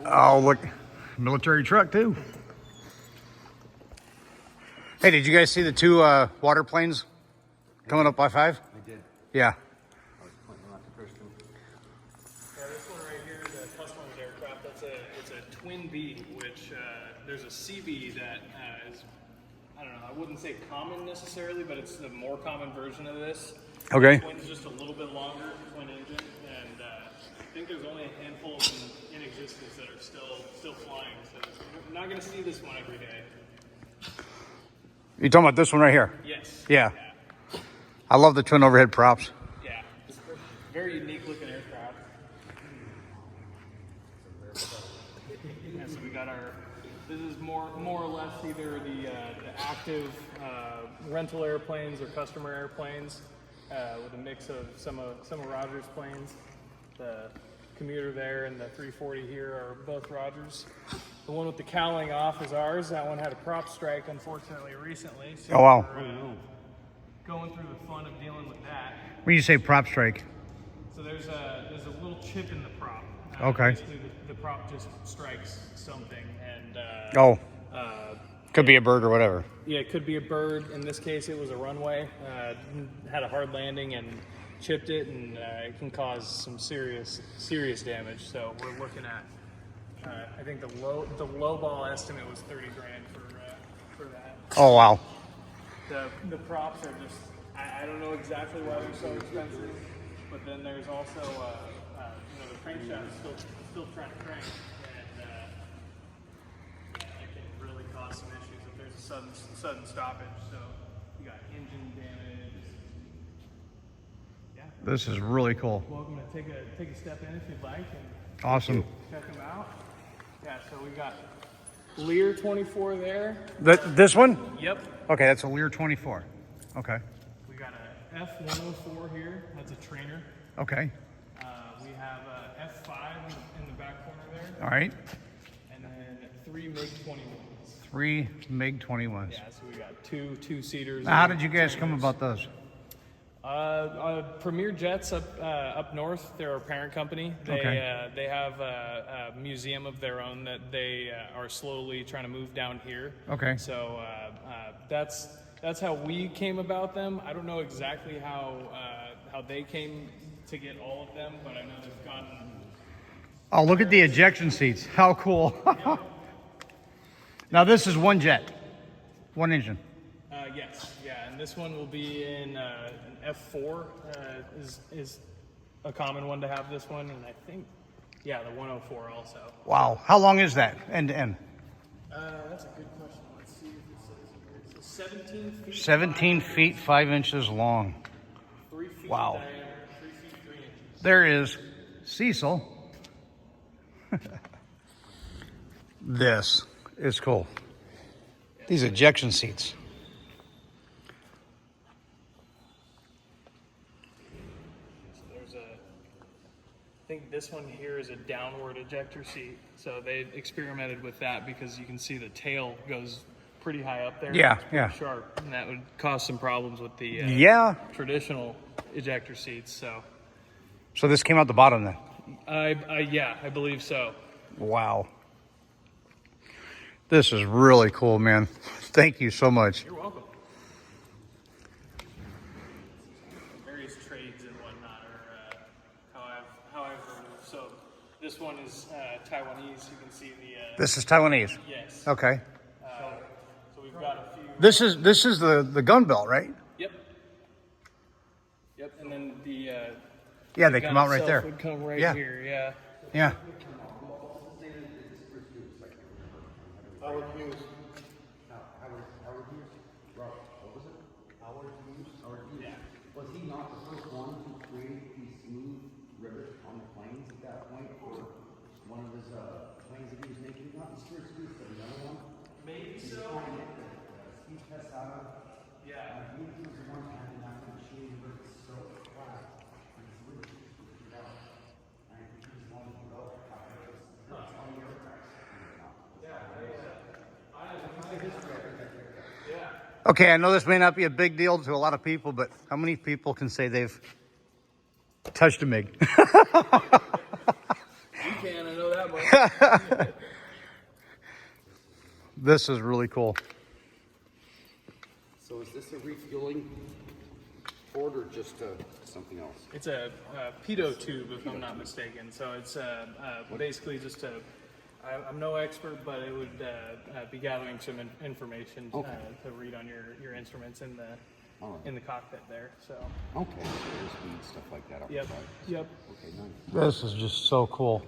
Oh, look. Military truck, too. Hey, did you guys see the two water planes coming up by 5? I did. Yeah. I was pointing out the first one. Yeah, this one right here is a customer's aircraft. It's a twin B, which there's a CB that is, I don't know, I wouldn't say common necessarily, but it's the more common version of this. Okay. The twin's just a little bit longer, twin engine, and I think there's only a handful of them in existence that are still flying. So I'm not going to see this one every day. You talking about this one right here? Yes. Yeah. I love the twin overhead props. Yeah. It's a very unique looking aircraft. Yeah, so we got this is more or less either the active rental airplanes or customer airplanes with a mix of some of Rogers' planes. The commuter there and the 340 here are both Rogers. The one with the cowling off is ours. That one had a prop strike, unfortunately, recently. So Oh, wow. we're going through the fun of dealing with that. When you say prop strike? So there's a little chip in the prop. Okay. Basically, the prop just strikes something, and Could be a bird or whatever. yeah, it could be a bird. In this case, it was a runway. Had a hard landing and chipped it, and it can cause some serious damage. So we're looking at. I think the low ball estimate was $30,000 for that. Oh, wow. The props are just. I don't know exactly why they're so expensive, but then there's also the crankshaft is still trying to crank, and it can really cause some issues if there's a sudden stoppage. So you got engine damage. Yeah. This is really cool. Welcome to take a step in if you'd like and Awesome. check them out. Yeah. So we got Lear 24 there. This one? Yep. Okay, that's a Lear 24. Okay. We got a F104 here. That's a trainer. Okay. We have a F5 in the back corner there, All right. and then 3 MiG-21s. 3 MiG-21s. Yeah, so we got two seaters. Now, how did you guys come about those? Premier Jets up north. They're our parent company. They have a museum of their own that they are slowly trying to move down here. Okay. So that's how we came about them. I don't know exactly how they came to get all of them, but I know they've gotten. Oh, look at the ejection seats. How cool. Now, this is one jet, one engine. Yes, yeah, and this one will be in an F4 is a common one to have this one, and I think, yeah, the 104 also. Wow. How long is that, end to end? That's a good question. Let's see if it says here. It's 17 feet. 17 feet, 5 inches long. 3 feet Wow. diameter, 3 feet 3 inches. There is Cecil. This is cool. These ejection seats. I think this one here is a downward ejector seat. So they experimented with that because you can see the tail goes pretty high up there. Yeah, It's pretty yeah. sharp, and that would cause some problems with the Yeah. traditional ejector seats. So this came out the bottom then. Yeah, I believe so. Wow. This is really cool, man. Thank you so much. You're welcome. Various trades and whatnot are how I've heard of. So this one is Taiwanese. You can see the This is Taiwanese. yes. Okay. So we've got a few. This is the gun belt, right? Yep. Yep. And then the Yeah, they gun come out right itself there. would come right Yeah. here. Yeah. Yeah. Howard Hughes. Howard Hughes? Rob, what was it? Howard Hughes? Howard Hughes. Yeah. Was he not the first one to create these smooth rivets on the planes at that point for one of his planes that he was making? Not the Spirit Goose, but another one? Maybe so. Steve Pesada. Yeah. He was the one that had that machine where it's so flat. And it's really figured out. And I think he was one of the developers. It's on the aircraft. Okay, I know this may not be a big deal to a lot of people, but how many people can say they've touched a MiG? can, I know that much. This is really cool. So is this a refueling port or just something else? It's a pitot tube, if I'm not mistaken. So it's basically just a. I'm no expert, but it would be gathering some information to read on your instruments in the cockpit there. So. Okay, so there's speed, stuff like that. Yep. Yep. Okay, nice. This is just so cool.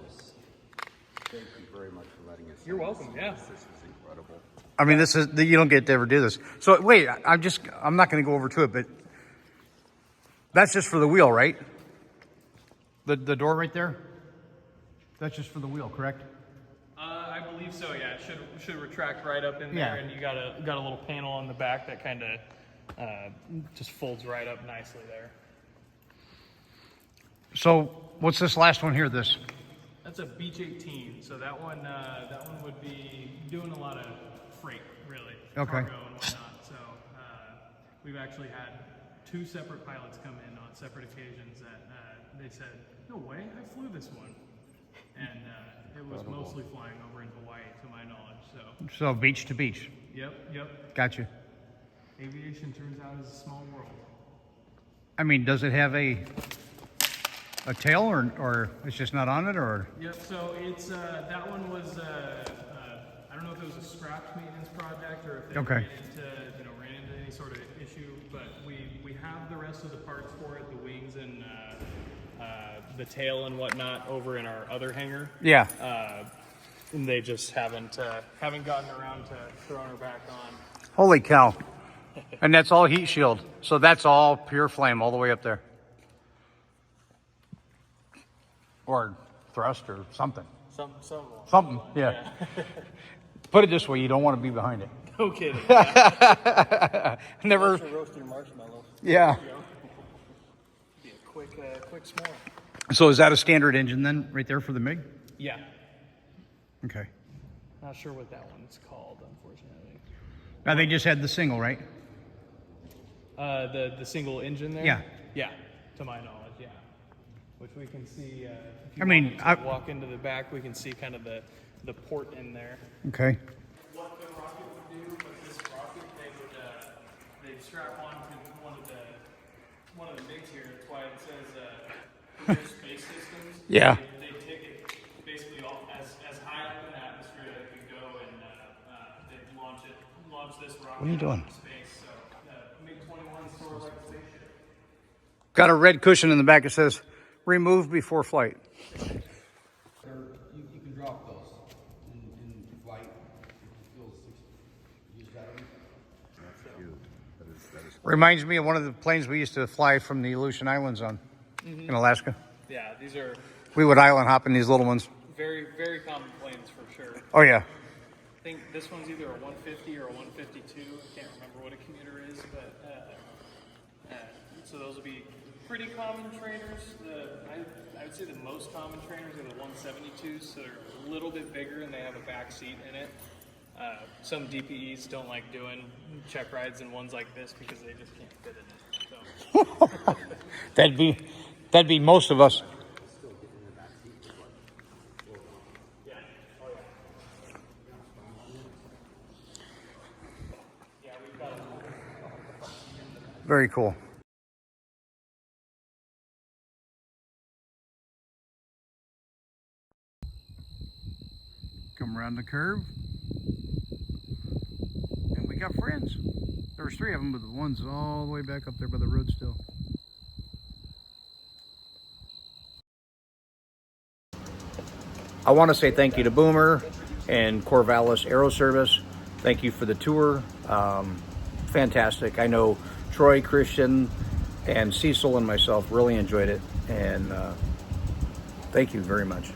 Thank you very much for letting us. You're welcome. Yeah. This is incredible. I mean, this is, you don't get to ever do this. So wait, I'm not going to go over to it, but that's just for the wheel, right? The door right there? That's just for the wheel, correct? I believe so. Yeah, it should retract right up in there, Yeah. and you got a little panel on the back that kind of just folds right up nicely there. So what's this last one here? This? That's a Beach 18. So that one would be doing a lot of freight, really. Okay. Cargo and whatnot. So we've actually had 2 separate pilots come in on separate occasions that they said, "No way, I flew this one," and it was mostly flying over in Hawaii, to my knowledge. So. So beach to beach. Yep. Gotcha. Aviation turns out is a small world. I mean, does it have a tail or it's just not on it or? Yep. So it's that one was I don't know if it was a scrapped maintenance project or if they Okay. ran into any sort of issue, but we have the rest of the parts for it, the wings and the tail and whatnot over in our other hangar. Yeah. And they just haven't gotten around to throwing her back on. Holy cow. And that's all heat shield. So that's all pure flame all the way up there. Or thrust or something. Something, yeah. Put it this way, you don't want to be behind it. No kidding. Never. Roast your marshmallows. Yeah. Be a quick s'more. So is that a standard engine then, right there for the MiG? Yeah. Okay. Not sure what that one's called, unfortunately. Now they just had the single, right? The single engine there? Yeah. Yeah, to my knowledge, yeah. Which we can see, if you I mean, wanted to walk into the back, we can see kind of the port in there. Okay. What the rocket would do with this rocket, they'd strap on to one of the MiGs here. That's why it says space systems. Yeah. They take it basically all as high up in the atmosphere that it could go, and they'd launch this rocket What are you doing? into space. So MiG-21 sort of like a spaceship. Got a red cushion in the back that says, remove before flight. You can drop those in flight. It feels use battery. That's cute. That is Reminds me of one of the planes we used to fly from the Aleutian Islands on in Alaska. Yeah, these are We would island hop in these little ones. very, very common planes for sure. Oh yeah. I think this one's either a 150 or a 152. I can't remember what a commuter is, but so those will be pretty common trainers. I would say the most common trainers are the 172s, so they're a little bit bigger and they have a back seat in it. Some DPEs don't like doing check rides in ones like this because they just can't fit in it. So. That'd be most of us. Very cool. Come around the curve. And we got friends. There was 3 of them, but the one's all the way back up there by the road still. I want to say thank you to Boomer and Corvallis Aero Service. Thank you for the tour. Fantastic. I know Troy, Christian, and Cecil and myself really enjoyed it. And thank you very much.